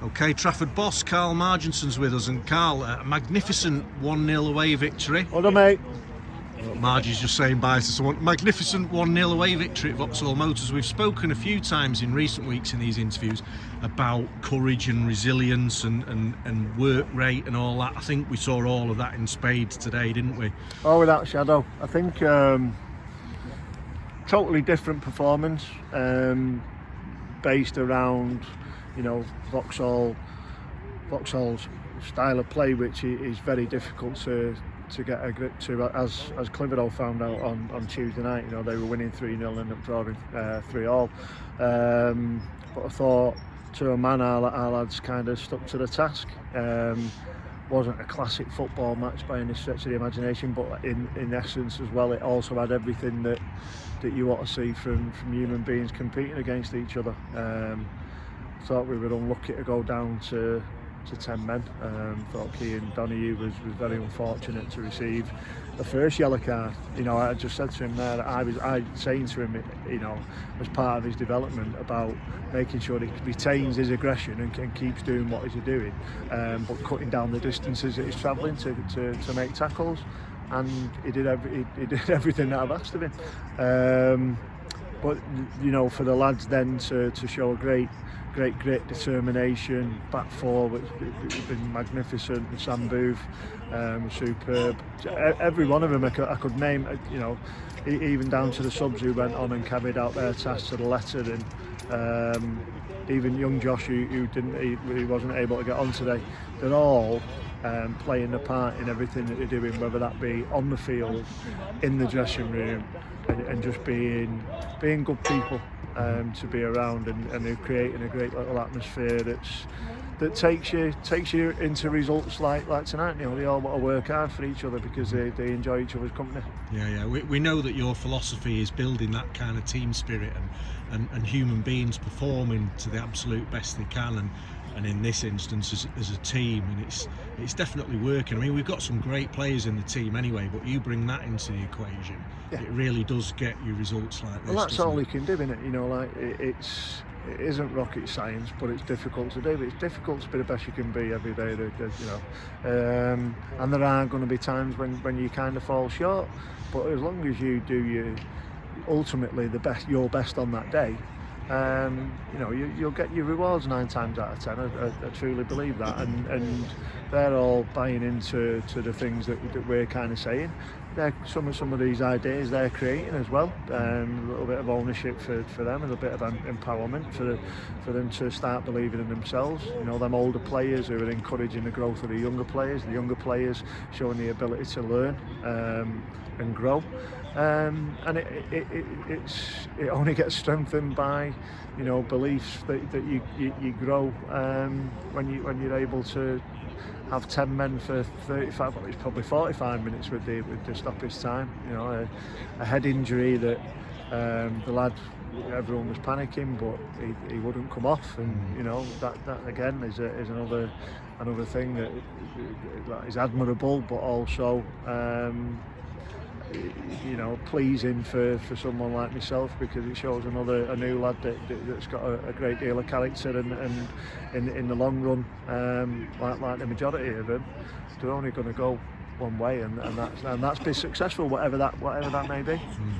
Okay, Trafford boss Carl Marginson's with us, and Carl, a magnificent 1-0 away victory. Hold on, mate. Margy's just saying bye to someone. Magnificent 1-0 away victory at Vauxhall Motors. We've spoken a few times in recent weeks in these interviews about courage and resilience and work rate and all that. I think we saw all of that in spades today, didn't we? Oh, without a shadow. I think totally different performance, based around, Vauxhall's style of play, which is very difficult to get a grip to, as Clitheroe found out on Tuesday night. They were winning 3-0 and ended up drawing 3-all. But I thought, to a man, our lads kind of stuck to the task. Wasn't a classic football match by any stretch of the imagination, but in essence as well, it also had everything that you want to see from human beings competing against each other. Thought we were unlucky to go down to 10 men. Thought Kean Donoghue was very unfortunate to receive the first yellow card. I just said to him there, I was saying to him, as part of his development, about making sure he retains his aggression and keeps doing what he's doing, but cutting down the distances that he's travelling to make tackles. And he did everything that I've asked of him. But for the lads then to show a great grit, determination, back four, which has been magnificent. Sam Booth, superb. Every one of them I could name, even down to the subs who went on and carried out their tasks to the letter, and even young Josh who wasn't able to get on today. They're all playing a part in everything that they're doing, whether that be on the field, in the dressing room, and just being good people to be around, and they're creating a great little atmosphere that takes you into results like tonight. They all want to work hard for each other because they enjoy each other's company. Yeah. We know that your philosophy is building that kind of team spirit and human beings performing to the absolute best they can, and in this instance as a team, and it's definitely working. I mean, we've got some great players in the team anyway, but you bring that into the equation. Yeah. It really does get you results like this. Well, that's all we can do, isn't it? It isn't rocket science, but it's difficult to do. It's difficult to be the best you can be every day, and there are going to be times when you kind of fall short, but as long as you do ultimately your best on that day, you'll get your rewards 9 times out of 10. I truly believe that, and they're all buying into the things that we're kind of saying. Some of these ideas they're creating as well. A little bit of ownership for them, and a bit of empowerment for them to start believing in themselves. Them older players who are encouraging the growth of the younger players showing the ability to learn and grow. And it only gets strengthened by beliefs that you grow when you're able to have 10 men for 35, well, it's probably 45 minutes with the stoppage time. A head injury that the lad, everyone was panicking, but he wouldn't come off, and that again is another thing that is admirable, but also pleasing for someone like myself, because it shows a new lad that's got a great deal of character, and in the long run, like the majority of them, they're only going to go one way, and that's be successful, whatever that may be.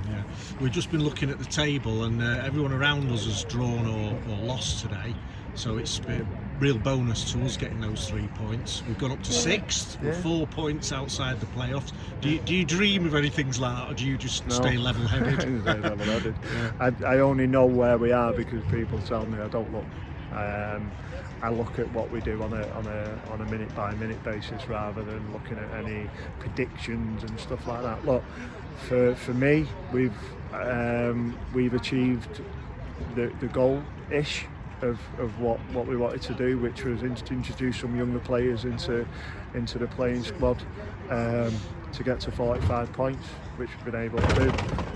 Yeah, we've just been looking at the table, and everyone around us has drawn or lost today, so it's been a real bonus to us getting those 3 points. We've gone up to 6th, with 4 points outside the playoffs. Do you dream of anything like that, or do you just stay level-headed? Level-headed. Yeah. I only know where we are because people tell me. I don't look. I look at what we do on a minute by minute basis, rather than looking at any predictions and stuff like that. Look, for me, we've achieved the goal-ish of what we wanted to do, which was to introduce some younger players into the playing squad, to get to 45 points, which we've been able to do,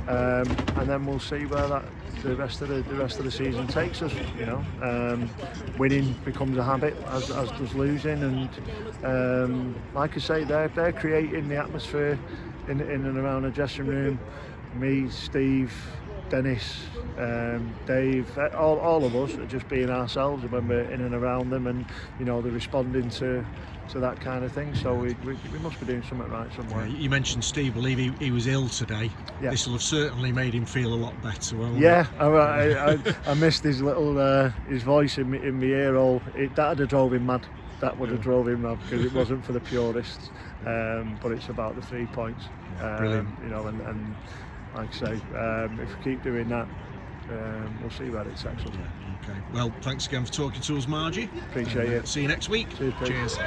and then we'll see where the rest of the season takes us. Winning becomes a habit, as does losing, and like I say, they're creating the atmosphere in and around the dressing room. Me, Steve, Dennis, Dave, all of us are just being ourselves when we're in and around them, and you know they're responding to that kind of thing. So we must be doing something right somewhere. You mentioned Steve. I believe he was ill today. Yeah. This will have certainly made him feel a lot better. Won't Yeah, I missed his little his voice in my ear hole. That'd have drove him mad. That would have drove him mad, because it wasn't for the purists. But it's about the 3 points. Brilliant. You know, and like I say, if we keep doing that, we'll see where it takes us. Yeah, okay. Well, thanks again for talking to us, Margy. Appreciate it. See you next week. Cheers. Cheers.